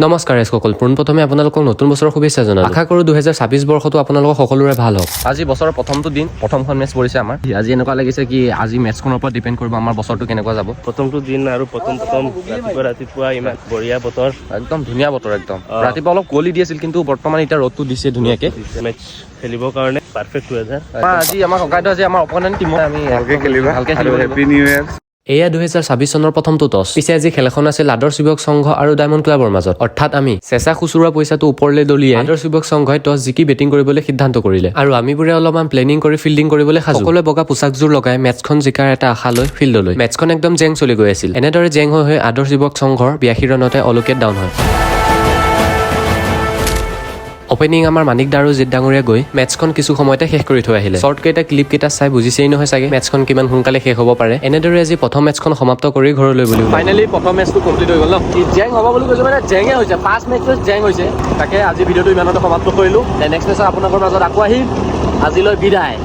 নমস্কাৰ সকল পোনপ্ৰথমে আপোনালোকক নতুন বছৰৰ শুভেচ্ছা জনালোঁ। আশা কৰোঁ 2026 বৰ্ষটো আপোনালোকৰ সকলোৰে ভাল হওক। আজি বছৰৰ প্ৰথমটো দিন, প্ৰথমখন মেচ পৰিছে আমাৰ। আজি এনেকুৱা লাগিছে কি আজি মেচখনৰ ওপৰত ডিপেণ্ড কৰিব আমাৰ বছৰটো কেনেকুৱা যাব। প্ৰথমটো দিন আৰু প্ৰথম ৰাতিপুৱা ইমান বঢ়িয়া বতৰ, একদম ধুনীয়া বতৰ একদম। ৰাতিপুৱা অলপ কুঁৱলী দি আছিল কিন্তু বৰ্তমান এতিয়া ৰ'দটো দিছে ধুনীয়াকে। মেচ খেলিবৰ কাৰণে পাৰফেক্ট ৱেডাৰ। আজি আমাৰ ককাইদেউ আজি আমাৰ অপনেণ্ট টিমত আমি ভালকে খেলিবা ভালকে আৰু খেলিব হেপী নিউ ইয়াৰ। এয়া 2026 চনৰ প্ৰথমটো টছ। পিছে আজি খেলখন আছিল আদৰ্শ যুৱক সংঘ আৰু ডায়মণ্ড ক্লাবৰ মাজত। অৰ্থাৎ আমি চেঁচা খুচুৰা পইচাটো ওপৰলৈ দলিয়াই আদৰ্শ যুৱক সংঘই টছ জিকি বেটিং কৰিবলৈ সিদ্ধান্ত কৰিলে আৰু আমিবোৰে অলপমান প্লেনিং কৰি ফিল্ডিং কৰিবলৈ সাজু। সকলোৱে বগা পোচাকযোৰ লগাই মেচখন জিকাৰ এটা আশা লৈ ফিল্ডলৈ। মেচখন একদম জেং চলি গৈ আছিল। এনেদৰে জেং হৈ আদৰ্শ যুৱক সংঘৰ 82 ৰানতে অল উইকেট ডাউন হয়। অপেনিং আমাৰ মানিক দা আৰু জিত ডাঙৰীয়া গৈ মেচখন কিছু সময়তে শেষ কৰি থৈ আহিলে। শ্বৰ্ট কেইটা ক্লিপ কেইটা চাই বুজিছেই নহয় চাগে মেচখন কিমান সোনকালে শেষ হ'ব পাৰে। এনেদৰে আজি প্ৰথম মেচখন সমাপ্ত কৰি ঘৰলৈ বুলি ফাইনেলি প্ৰথম মেচটো কমপ্লিট হৈ গ'ল ন। জেং হ'ব বুলি কৈছে মানে জেঙে হৈছে, 5 মেচত জেং হৈছে। তাকে আজি ভিডিঅ'টো ইমানতে সমাপ্ত কৰিলোঁ। নেক্সট মেচত আপোনালোকৰ মাজত আকৌ আহিম। আজিলৈ বিদায়।